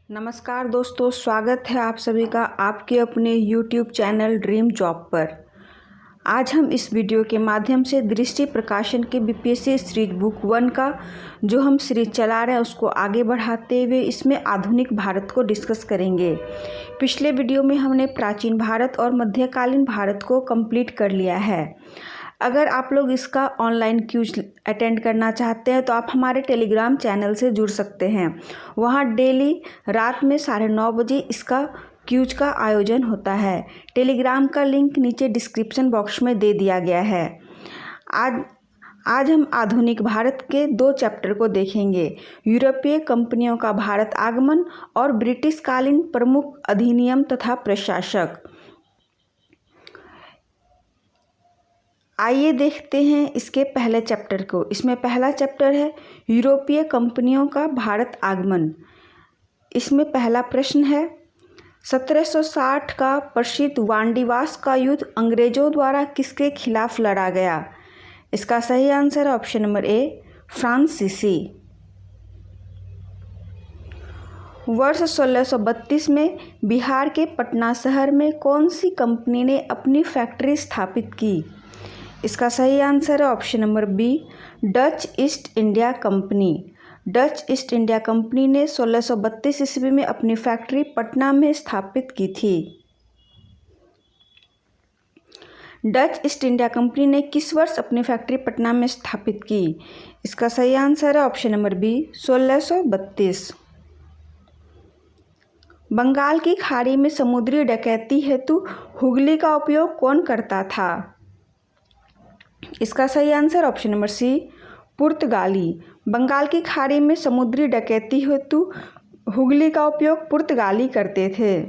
नमस्कार दोस्तों, स्वागत है आप सभी का आपके अपने YouTube चैनल ड्रीम जॉब पर। आज हम इस वीडियो के माध्यम से दृष्टि प्रकाशन के BPSC सीरीज बुक 1 का जो हम सीरीज चला रहे हैं उसको आगे बढ़ाते हुए इसमें आधुनिक भारत को डिस्कस करेंगे। पिछले वीडियो में हमने प्राचीन भारत और मध्यकालीन भारत को कंप्लीट कर लिया है। अगर आप लोग इसका ऑनलाइन क्यूज अटेंड करना चाहते हैं तो आप हमारे टेलीग्राम चैनल से जुड़ सकते हैं। वहाँ डेली रात में 9:30 बजे इसका क्यूज का आयोजन होता है। टेलीग्राम का लिंक नीचे डिस्क्रिप्शन बॉक्स में दे दिया गया है। आज हम आधुनिक भारत के 2 चैप्टर को देखेंगे, यूरोपीय कंपनियों का भारत आगमन और ब्रिटिशकालीन प्रमुख अधिनियम तथा प्रशासक। आइए देखते हैं इसके पहले चैप्टर को। इसमें पहला चैप्टर है यूरोपीय कंपनियों का भारत आगमन। इसमें पहला प्रश्न है 1760 का प्रसिद्ध वांडीवास का युद्ध अंग्रेजों द्वारा किसके खिलाफ लड़ा गया? इसका सही आंसर है ऑप्शन नंबर ए, फ्रांसीसी। वर्ष 1632 में बिहार के पटना शहर में कौन सी कंपनी ने अपनी फैक्ट्री स्थापित की? इसका सही आंसर है option number B, Dutch East India company. Dutch East India company ने 1632 ईस्वी में अपनी फैक्ट्री पटना में स्थापित की थी। डच ईस्ट इंडिया कंपनी ने किस वर्ष अपनी फैक्ट्री पटना में स्थापित की? इसका सही आंसर है ऑप्शन नंबर बी, 1632। बंगाल की खाड़ी में समुद्री डकैती हेतु हुगली का उपयोग कौन करता था? इसका सही आंसर ऑप्शन नंबर सी, पुर्तगाली। बंगाल की खाड़ी में समुद्री डकैती हेतु हुगली का उपयोग पुर्तगाली करते थे।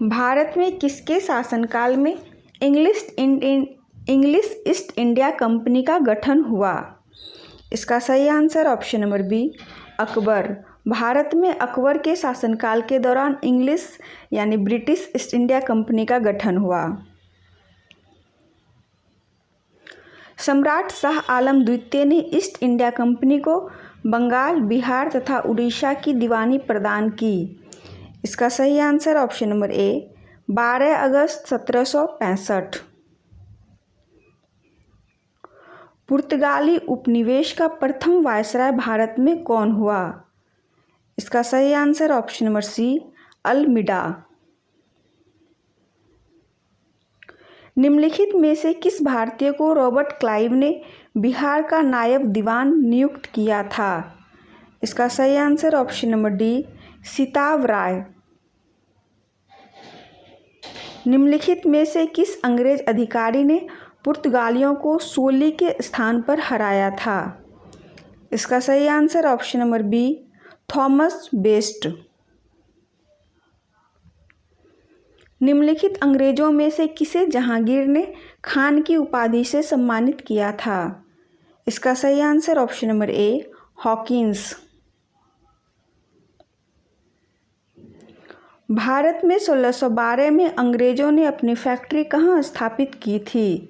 भारत में किसके शासनकाल में इंग्लिश ईस्ट इंडिया कंपनी का गठन हुआ? इसका सही answer option number B, Akbar. Bharat में अकबर के शासनकाल के दौरान इंग्लिश यानी ब्रिटिश ईस्ट इंडिया कंपनी का गठन हुआ। सम्राट शाह आलम द्वितीय ने ईस्ट इंडिया कंपनी को बंगाल, बिहार तथा उड़ीसा की दीवानी प्रदान की। इसका सही आंसर ऑप्शन नंबर ए, 12 अगस्त 1765। पुर्तगाली उपनिवेश का प्रथम वायसराय भारत में कौन हुआ? इसका सही answer option number C, Almeida. निम्नलिखित में से किस भारतीय को रॉबर्ट क्लाइव ने बिहार का नायब दीवान नियुक्त किया था? इसका सही आंसर ऑप्शन नंबर डी, सीताव राय। निम्नलिखित में से किस अंग्रेज अधिकारी ने पुर्तगालियों को सोली के स्थान पर हराया था? इसका सही answer option number B, Thomas Best. निम्नलिखित अंग्रेजों में से किसे जहांगीर ने खान की उपाधि से सम्मानित किया था? इसका सही आंसर ऑप्शन नंबर ए, हॉकिंस। भारत में 1612 में अंग्रेजों ने अपनी फैक्ट्री कहाँ स्थापित की थी?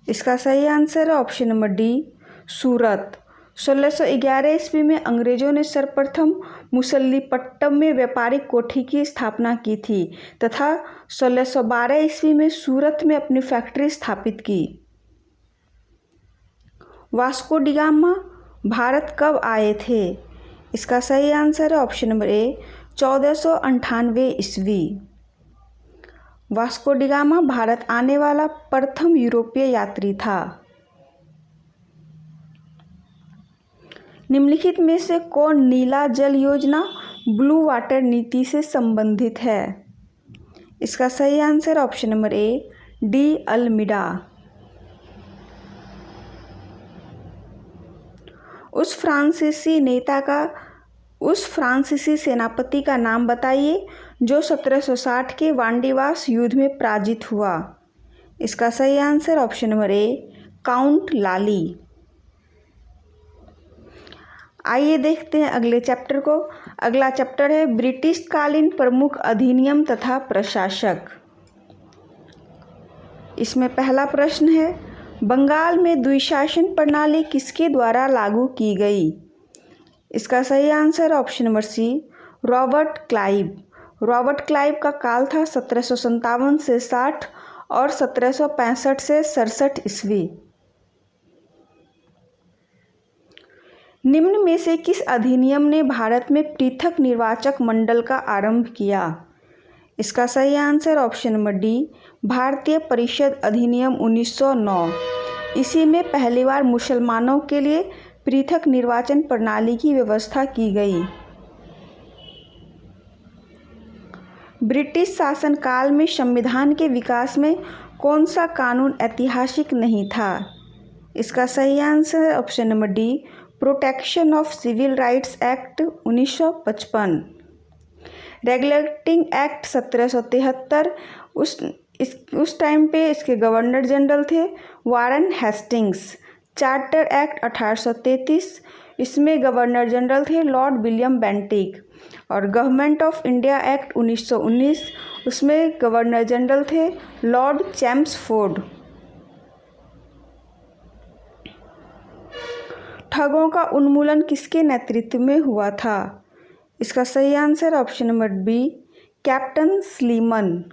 इसका सही आंसर है ऑप्शन नंबर डी, सूरत। 1611 ईस्वी में अंग्रेजों ने सर्वप्रथम मुसल्लीपट्टम में व्यापारिक कोठी की स्थापना की थी तथा 1612 ईस्वी में सूरत में अपनी फैक्ट्री स्थापित की। वास्को डी गामा भारत कब आए थे? इसका सही आंसर है ऑप्शन नंबर ए, 1498 ईस्वी। वास्को डी गामा भारत आने वाला प्रथम यूरोपीय यात्री था। निम्नलिखित में से कौन नीला जल योजना ब्लू वाटर नीति से संबंधित है? इसका सही आंसर ऑप्शन नंबर ए, डी, अल्मीडा। उस फ्रांसीसी सेनापति का नाम बताइए जो 1760 के वांडीवास युद्ध में पराजित हुआ। इसका सही answer option number A, Count Lally. आइए देखते हैं अगले चैप्टर को। अगला चैप्टर है ब्रिटिशकालीन प्रमुख अधिनियम तथा प्रशासक। इसमें पहला प्रश्न है बंगाल में द्विशासन प्रणाली किसके द्वारा लागू की गई? इसका सही answer option number C, Robert Clive. Robert Clive का काल था 1757 से 60 और 1765 से 67 ईस्वी। निम्न में से किस अधिनियम ने भारत में पृथक निर्वाचक मंडल का आरंभ किया? इसका सही आंसर ऑप्शन नंबर डी, भारतीय परिषद अधिनियम 1909। इसी में पहली बार मुसलमानों के लिए पृथक निर्वाचन प्रणाली की व्यवस्था की गई। ब्रिटिश शासनकाल में संविधान के विकास में कौन सा कानून ऐतिहासिक नहीं था? इसका सही answer option number D, protection of civil rights act 1955। Regulating act 1773, उस टाइम पे इसके गवर्नर जनरल थे वारन हेस्टिंग्स। चार्टर एक्ट 1833, इसमें गवर्नर जनरल थे लॉर्ड विलियम बेंटिक। और गवर्नमेंट ऑफ इंडिया एक्ट 1919, उसमें गवर्नर जनरल थे लॉर्ड चैम्सफोर्ड। ठगों का उन्मूलन किसके नेतृत्व में हुआ था? इसका सही answer option number B, captain Sleeman.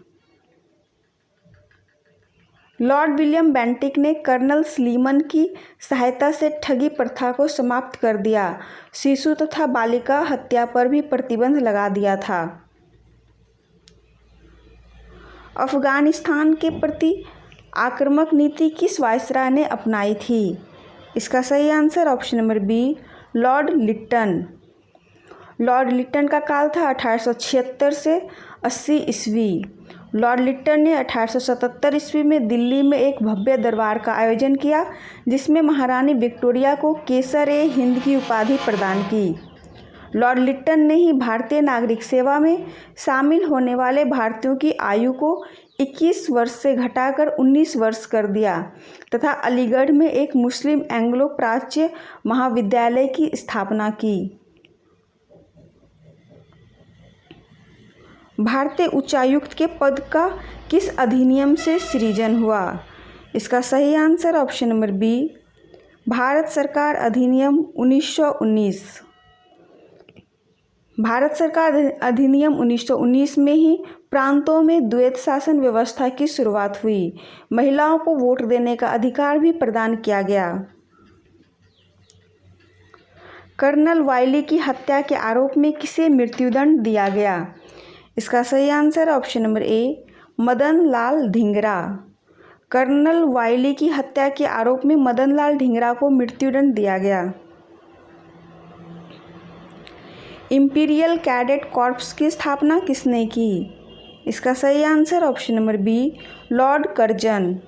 Lord William Bentinck ने कर्नल स्लीमन की सहायता से ठगी प्रथा को समाप्त कर दिया। शिशु तथा बालिका हत्या पर भी प्रतिबंध लगा दिया था। अफगानिस्तान के प्रति आक्रामक नीति किस वायसराय ने अपनाई थी? इसका सही answer option number B, lord Lytton. Lord Lytton का काल था 1876 से 80 ईस्वी। लॉर्ड लिट्टन ने 1877 ईस्वी में दिल्ली में एक भव्य दरबार का आयोजन किया, जिसमें महारानी विक्टोरिया को केसर-ए-हिंद की उपाधि प्रदान की। लॉर्ड लिट्टन ने ही भारतीय नागरिक सेवा में शामिल होने वाले भारतीयों की आयु को 21 वर्ष से घटाकर 19 वर्ष कर दिया तथा अलीगढ़ में एक मुस्लिम एंग्लो प्राच्य महाविद्यालय की स्थापना की। भारतीय उच्चायुक्त के पद का किस अधिनियम से सृजन हुआ? इसका सही answer option number B, Bharat सरकार अधिनियम 1919। भारत सरकार अधिनियम 1919 में ही प्रांतों में द्वैत शासन व्यवस्था की शुरुआत हुई। महिलाओं को वोट देने का अधिकार भी प्रदान किया गया। कर्नल वायली की हत्या के आरोप में किसे मृत्युदंड दिया गया? इसका सही answer option number A, Madan Lal Dhingra. Colonel Wyllie की हत्या के आरोप में मदन लाल धिंगरा को मृत्युदंड दिया गया। इंपीरियल कैडेट कॉर्प्स की स्थापना किसने की? इसका सही answer option number B, lord Curzon.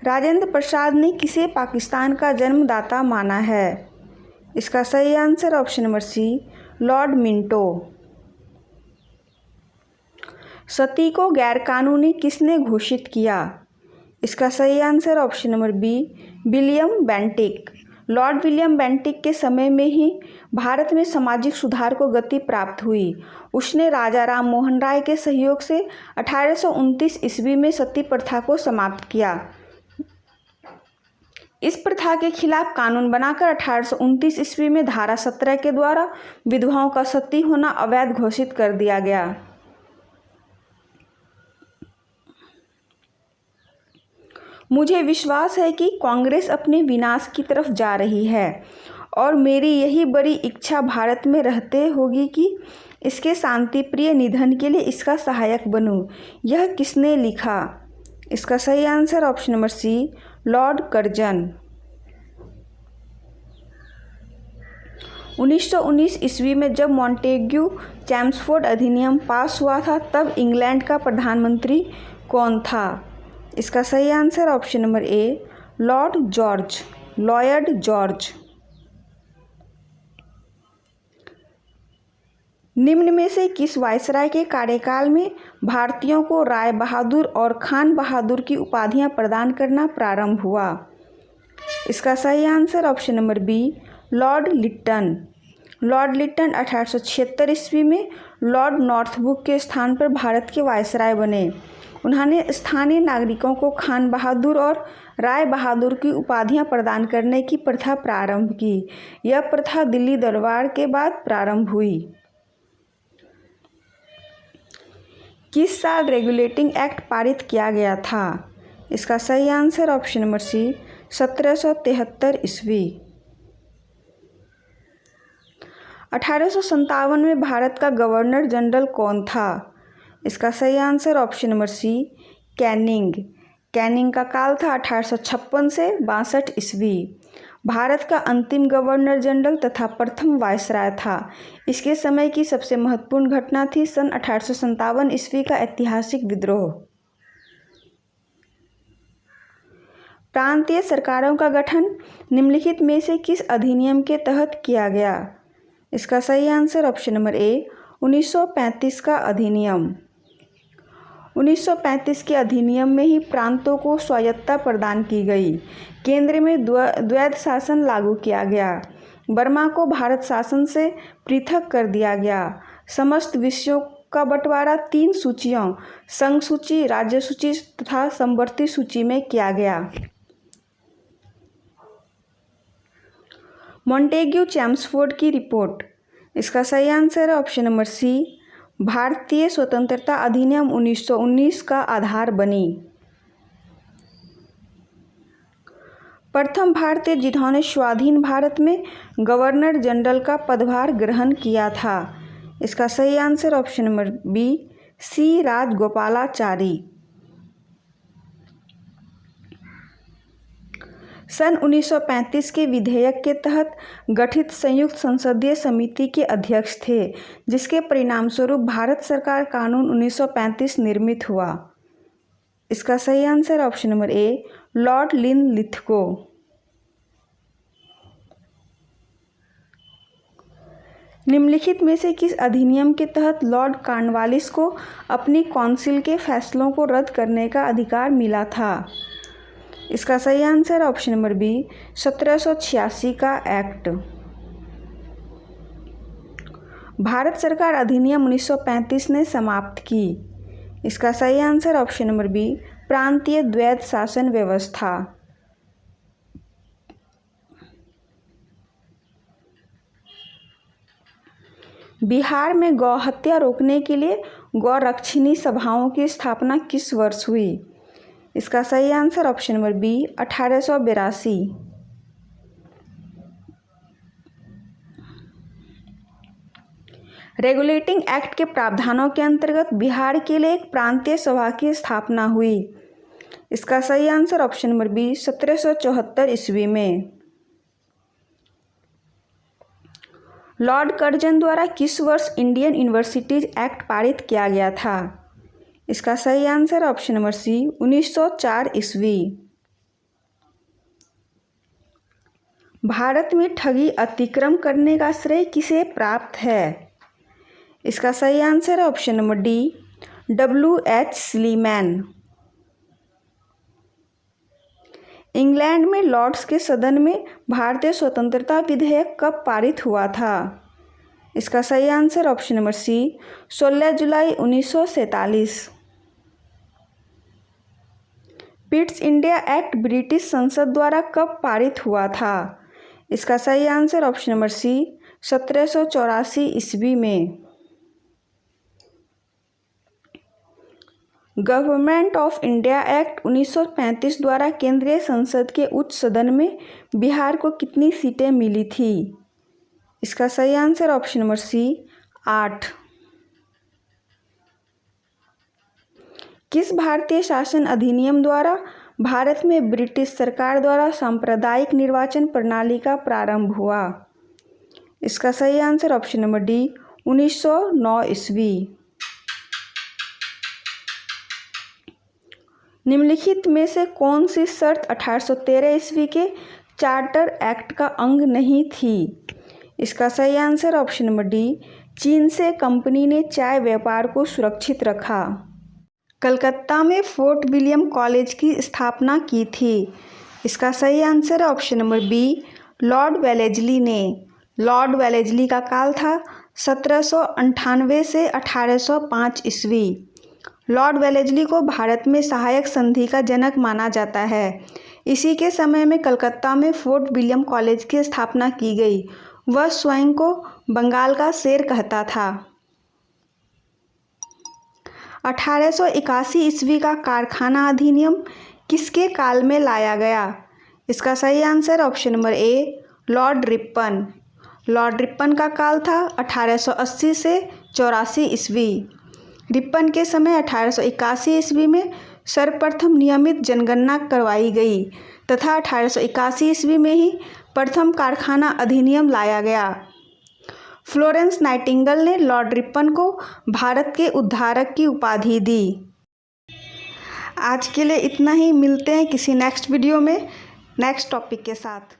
Rajendra Prasad ने किसे पाकिस्तान का जन्मदाता माना है? इसका सही answer option number C, lord Minto. Sati को गैरकानूनी किसने घोषित किया? इसका सही answer option number B, William Bentinck. Lord William Bentinck के समय में ही भारत में सामाजिक सुधार को गति प्राप्त हुई। उसने राजा राम मोहन राय के सहयोग से 1829 ईस्वी में सती प्रथा को समाप्त किया। इस प्रथा के खिलाफ कानून बनाकर 1829 ईस्वी में धारा 17 के द्वारा विधवाओं का सती होना अवैध घोषित कर दिया गया। मुझे विश्वास है कि कांग्रेस अपने विनाश की तरफ जा रही है और मेरी यही बड़ी इच्छा भारत में रहते होगी कि इसके शांतिप्रिय निधन के लिए इसका सहायक बनूं। यह किसने लिखा? इसका सही answer option number C, lord Curzon. 1919 ईस्वी में जब मॉन्टेग्यू चैम्सफोर्ड अधिनियम पास हुआ था, तब इंग्लैंड का प्रधानमंत्री कौन था? इसका सही आंसर ऑप्शन नंबर ए, लॉर्ड जॉर्ज। निम्न में से किस वायसराय के कार्यकाल में भारतीयों को राय बहादुर और खान बहादुर की उपाधियां प्रदान करना प्रारंभ हुआ? इसका सही answer option number B, lord Lytton. Lord Lytton 1876 ईस्वी में लॉर्ड नॉर्थब्रुक के स्थान पर भारत के वायसराय बने उन्होंने स्थानीय नागरिकों को खान बहादुर और राय बहादुर की उपाधियां प्रदान करने की प्रथा प्रारंभ की। यह प्रथा दिल्ली दरबार के बाद प्रारंभ हुई। किस साल रेगुलेटिंग एक्ट पारित किया गया था? इसका सही आंसर ऑप्शन नंबर सी 1773 ईस्वी। 1857 में भारत का गवर्नर जनरल कौन था? इसका सही answer option number C Canning. Canning का काल था 1856 से 62 ईस्वी। भारत का अंतिम गवर्नर जनरल तथा प्रथम वायसराय था। इसके समय की सबसे महत्वपूर्ण घटना थी सन 1857 ईस्वी का ऐतिहासिक विद्रोह। प्रांतीय सरकारों का गठन निम्नलिखित में से किस अधिनियम के तहत किया गया? इसका सही आंसर ऑप्शन नंबर ए 1935 का अधिनियम। 1935 के अधिनियम में ही प्रांतों को स्वायत्तता प्रदान की गई। केंद्र में द्वैध शासन लागू किया गया। बर्मा को भारत शासन से पृथक कर दिया गया। समस्त विषयों का बंटवारा 3 सूचियों संघ सूची, राज्य सूची तथा समवर्ती सूची में किया गया। मॉन्टेग्यू चैम्सफोर्ड की रिपोर्ट। इसका सही आंसर है ऑप्शन नंबर सी भारतीय स्वतंत्रता अधिनियम 1919 का आधार बनी। प्रथम भारतीय जिन्होंने स्वाधीन भारत में गवर्नर जनरल का पदभार ग्रहण किया था। इसका सही answer option number B C Rajagopalachari. सन 1935 के विधेयक के तहत गठित संयुक्त संसदीय समिति के अध्यक्ष थे, जिसके परिणामस्वरूप भारत सरकार कानून 1935 निर्मित हुआ। इसका सही आंसर ऑप्शन नंबर ए लॉर्ड लिनलिथगो। निम्नलिखित में से किस अधिनियम के तहत लॉर्ड कॉर्नवालिस को अपनी काउंसिल के फैसलों को रद्द करने का अधिकार मिला था? इसका सही आंसर ऑप्शन नंबर बी 1786 का एक्ट। भारत सरकार अधिनियम 1935 ने समाप्त की। इसका सही आंसर ऑप्शन नंबर बी प्रांतीय द्वैध शासन व्यवस्था। बिहार में गौ हत्या रोकने के लिए गौरक्षिणी सभाओं की स्थापना किस वर्ष हुई? इसका सही answer option number B 1882। Regulating act के प्रावधानों के अंतर्गत बिहार के लिए एक प्रांतीय सभा की स्थापना हुई। इसका सही आंसर ऑप्शन नंबर बी 1774 ईस्वी में। लॉर्ड कर्जन द्वारा किस वर्ष इंडियन यूनिवर्सिटीज एक्ट पारित किया गया था? इसका सही आंसर ऑप्शन नंबर सी 1904 ईस्वी। भारत में ठगी अतिक्रम करने का श्रेय किसे प्राप्त है? इसका सही answer option number D W.H. Sleeman. England में लॉर्ड्स के सदन में भारतीय स्वतंत्रता विधेयक कब पारित हुआ था? इसका सही आंसर ऑप्शन नंबर सी 16 जुलाई 1947। पिट्स इंडिया एक्ट ब्रिटिश संसद द्वारा कब पारित हुआ था? इसका सही आंसर ऑप्शन नंबर सी 1784 ईस्वी में। गवर्नमेंट ऑफ इंडिया एक्ट 1935 द्वारा केंद्रीय संसद के उच्च सदन में बिहार को कितनी सीटें मिली थी? इसका सही आंसर ऑप्शन नंबर सी 8। किस भारतीय शासन अधिनियम द्वारा भारत में ब्रिटिश सरकार द्वारा सांप्रदायिक निर्वाचन प्रणाली का प्रारंभ हुआ? इसका सही आंसर ऑप्शन नंबर डी 1909 ईस्वी। निम्नलिखित में से कौन सी शर्त 1813 ईस्वी के चार्टर एक्ट का अंग नहीं थी? इसका सही आंसर ऑप्शन नंबर डी चीन से कंपनी ने चाय व्यापार को सुरक्षित रखा। कलकत्ता में फोर्ट विलियम कॉलेज की स्थापना की थी। इसका सही आंसर है option number B lord Wellesley ने। लॉर्ड वेलेजली का काल था 1798 से 1805 ईस्वी। लॉर्ड वेलेस्ली को भारत में सहायक संधि का जनक माना जाता है। इसी के समय में कलकत्ता में फोर्ट विलियम कॉलेज की स्थापना की गई। वह स्वयं को बंगाल का शेर कहता था। 1881 ईस्वी का कारखाना अधिनियम किसके काल में लाया गया? इसका सही आंसर ऑप्शन नंबर ए, लॉर्ड रिपन। लॉर्ड रिपन का काल था 1880 से 84 ईस्वी। रिपन के समय 1881 ईस्वी में सर्वप्रथम नियमित जनगणना करवाई गई तथा 1881 ईस्वी में ही प्रथम कारखाना अधिनियम लाया गया। फ्लोरेंस नाइटिंगेल ने लॉर्ड रिपन को भारत के उद्धारक की उपाधि दी। आज के लिए इतना ही। मिलते हैं किसी नेक्स्ट वीडियो में नेक्स्ट टॉपिक के साथ।